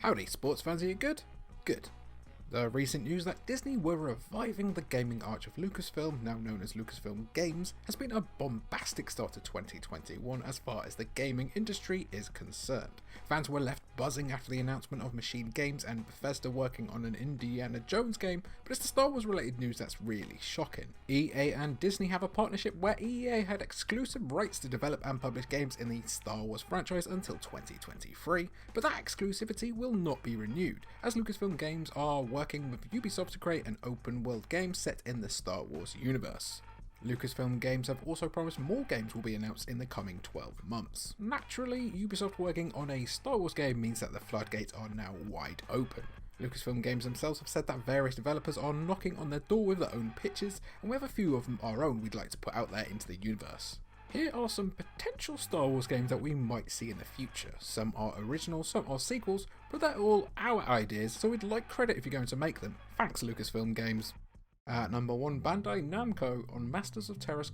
Howdy sports fans, are you good? Good. The recent news that Disney were reviving the gaming arch of Lucasfilm, now known as Lucasfilm Games, has been a bombastic start to 2021 as far as the gaming industry is concerned. Fans were left buzzing after the announcement of Machine Games and Bethesda working on an Indiana Jones game, but it's the Star Wars related news that's really shocking. EA and Disney have a partnership where EA had exclusive rights to develop and publish games in the Star Wars franchise until 2023, but that exclusivity will not be renewed, as Lucasfilm Games are working with UBISOFT to create an open world game set in the Star Wars universe. Lucasfilm Games have also promised more games will be announced in the coming 12 months. Naturally, Ubisoft working on a Star Wars game means that the floodgates are now wide open. Lucasfilm Games themselves have said that various developers are knocking on their door with their own pitches, and we have a few of them our own we'd like to put out there into the universe. Here are some potential Star Wars games that we might see in the future. Some are original, some are sequels, but they're all our ideas, so we'd like credit if you're going to make them. Thanks Lucasfilm Games. At number 1, Bandai Namco on Masters of Teras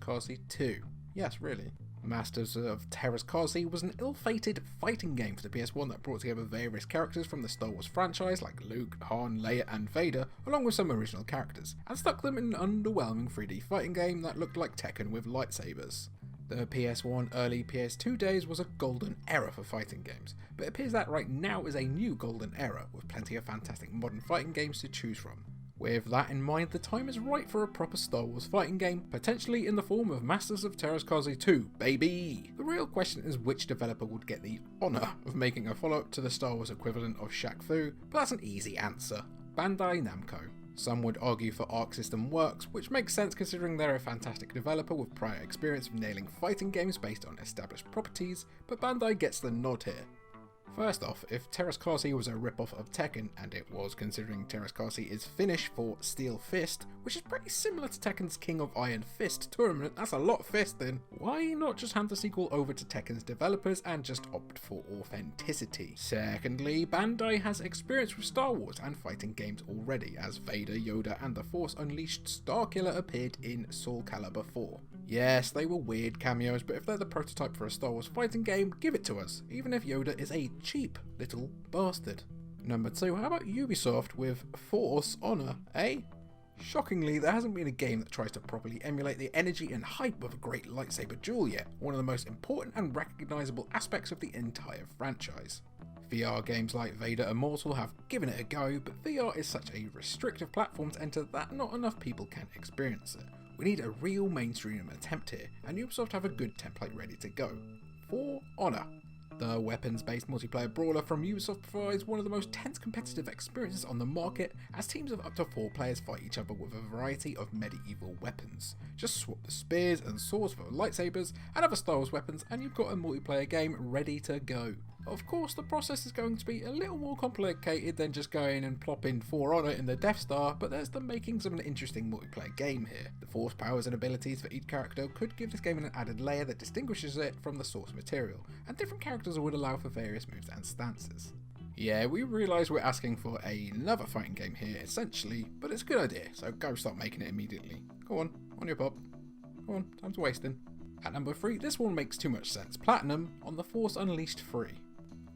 2. Yes, really. Masters of Teras was an ill-fated fighting game for the PS1 that brought together various characters from the Star Wars franchise like Luke, Han, Leia and Vader, along with some original characters, and stuck them in an underwhelming 3D fighting game that looked like Tekken with lightsabers. The PS1 early PS2 days was a golden era for fighting games, but it appears that right now is a new golden era, with plenty of fantastic modern fighting games to choose from. With that in mind, the time is right for a proper Star Wars fighting game, potentially in the form of Masters of Teras 2, BAYBEEE! The real question is which developer would get the honour of making a follow-up to the Star Wars equivalent of Shaq Fu, but that's an easy answer. Bandai Namco. Some would argue for Arc System Works, which makes sense considering they're a fantastic developer with prior experience of nailing fighting games based on established properties, but Bandai gets the nod here. First off, if Teras was a rip-off of Tekken, and it was considering Teras is Finnish for Steel Fist, which is pretty similar to Tekken's King of Iron Fist tournament, that's a lot of fisting, why not just hand the sequel over to Tekken's developers and just opt for authenticity? Secondly, Bandai has experience with Star Wars and fighting games already, as Vader, Yoda and the Force Unleashed Starkiller appeared in Soul Calibur 4. Yes, they were weird cameos, but if they're the prototype for a Star Wars fighting game, give it to us, even if Yoda is a cheap little bastard. Number 2, how about Ubisoft with Force Honor, eh? Shockingly, there hasn't been a game that tries to properly emulate the energy and hype of a great lightsaber duel yet, one of the most important and recognisable aspects of the entire franchise. VR games like Vader Immortal have given it a go, but VR is such a restrictive platform to enter that not enough people can experience it. We need a real mainstream attempt here, and Ubisoft have a good template ready to go. For Honor. The weapons-based multiplayer brawler from Ubisoft provides one of the most tense competitive experiences on the market, as teams of up to 4 players fight each other with a variety of medieval weapons. Just swap the spears and swords for lightsabers and other Star Wars weapons and you've got a multiplayer game ready to go. Of course, the process is going to be a little more complicated than just going and plopping For Honor in the Death Star, but there's the makings of an interesting multiplayer game here. The force powers and abilities for each character could give this game an added layer that distinguishes it from the source material, and different characters would allow for various moves and stances. Yeah, we realise we're asking for another fighting game here, essentially, but it's a good idea, so go start making it immediately. Go on your pop. Go on, time's wasting. At number 3, this one makes too much sense. Platinum on The Force Unleashed 3.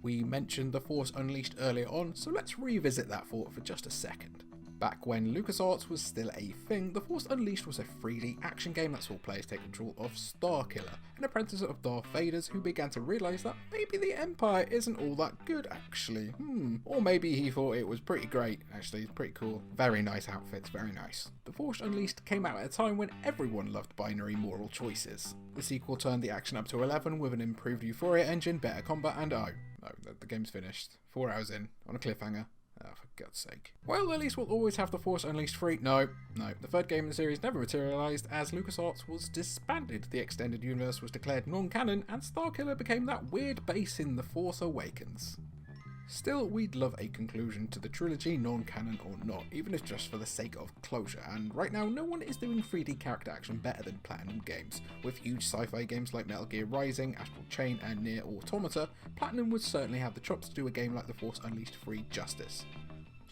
We mentioned The Force Unleashed earlier on, so let's revisit that thought for just a second. Back when LucasArts was still a thing, The Force Unleashed was a 3D action game that saw players take control of Starkiller, an apprentice of Darth Vader's who began to realise that maybe the Empire isn't all that good actually. Or maybe he thought it was pretty great, actually, it's pretty cool. Very nice outfits, very nice. The Force Unleashed came out at a time when everyone loved binary moral choices. The sequel turned the action up to 11 with an improved Euphoria engine, better combat and the game's finished. 4 hours in, on a cliffhanger. Oh, for God's sake. Well, at least we'll always have The Force Unleashed 3. No. The third game in the series never materialised as LucasArts was disbanded. The extended universe was declared non-canon and Starkiller became that weird base in The Force Awakens. Still, we'd love a conclusion to the trilogy, non-canon or not, even if just for the sake of closure, and right now no one is doing 3D character action better than Platinum Games. With huge sci-fi games like Metal Gear Rising, Astral Chain and Nier Automata, Platinum would certainly have the chops to do a game like The Force Unleashed 3 justice.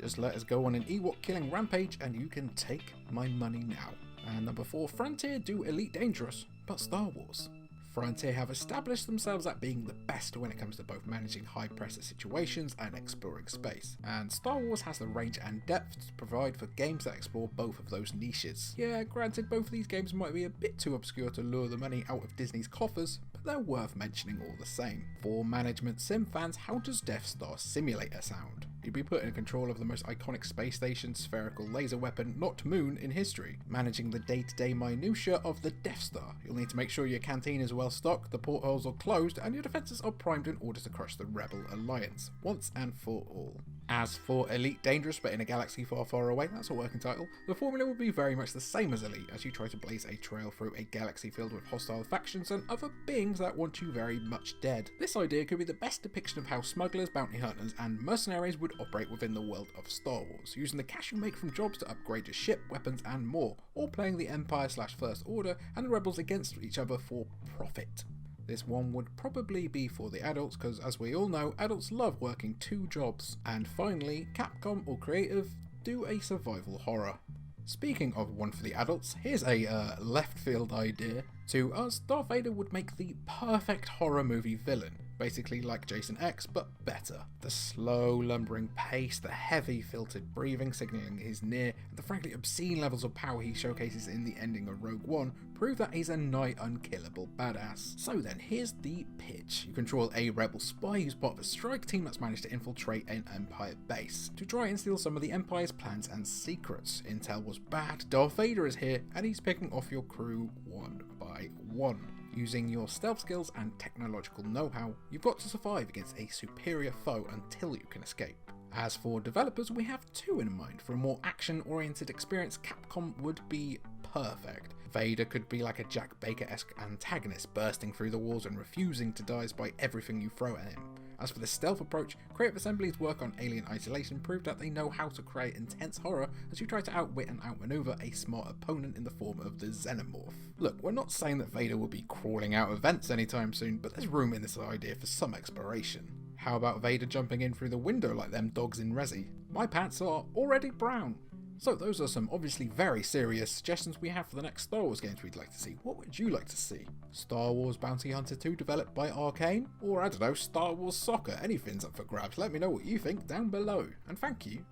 Just let us go on an Ewok killing rampage and you can take my money now. And number 4, Frontier do Elite Dangerous, but Star Wars. Frontier have established themselves at being the best when it comes to both managing high pressure situations and exploring space, and Star Wars has the range and depth to provide for games that explore both of those niches. Yeah, granted both of these games might be a bit too obscure to lure the money out of Disney's coffers, but they're worth mentioning all the same. For management sim fans, how does Death Star Simulator sound? You'd be put in control of the most iconic space station spherical laser weapon, not moon, in history, managing the day-to-day minutiae of the Death Star. You'll need to make sure your canteen is well stocked, the portholes are closed, and your defences are primed in order to crush the Rebel Alliance, once and for all. As for Elite Dangerous but in a galaxy far far away, that's a working title, the formula will be very much the same as Elite as you try to blaze a trail through a galaxy filled with hostile factions and other beings that want you very much dead. This idea could be the best depiction of how smugglers, bounty hunters and mercenaries would operate within the world of Star Wars, using the cash you make from jobs to upgrade your ship, weapons and more, or playing the Empire/First Order and the rebels against each other for profit. This one would probably be for the adults because, as we all know, adults love working 2 jobs. And finally, Capcom or Creative do a survival horror. Speaking of one for the adults, here's a left field idea. To us, Darth Vader would make the perfect horror movie villain, basically like Jason X, but better. The slow, lumbering pace, the heavy, filtered breathing signalling he's near, and the frankly obscene levels of power he showcases in the ending of Rogue One prove that he's a nigh unkillable badass. So then, here's the pitch. You control a rebel spy who's part of a strike team that's managed to infiltrate an Empire base to try and steal some of the Empire's plans and secrets. Intel was bad, Darth Vader is here, and he's picking off your crew one by one. Using your stealth skills and technological know-how, you've got to survive against a superior foe until you can escape. As for developers, we have 2 in mind. For a more action-oriented experience, Capcom would be perfect. Vader could be like a Jack Baker-esque antagonist, bursting through the walls and refusing to die despite everything you throw at him. As for the stealth approach, Creative Assembly's work on Alien Isolation proved that they know how to create intense horror as you try to outwit and outmaneuver a smart opponent in the form of the Xenomorph. Look, we're not saying that Vader will be crawling out of vents anytime soon, but there's room in this idea for some exploration. How about Vader jumping in through the window like them dogs in Resi? My pants are already brown. So those are some obviously very serious suggestions we have for the next Star Wars games we'd like to see. What would you like to see? Star Wars Bounty Hunter 2 developed by Arcane? Or I don't know, Star Wars Soccer? Anything's up for grabs. Let me know what you think down below. And thank you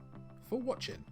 for watching.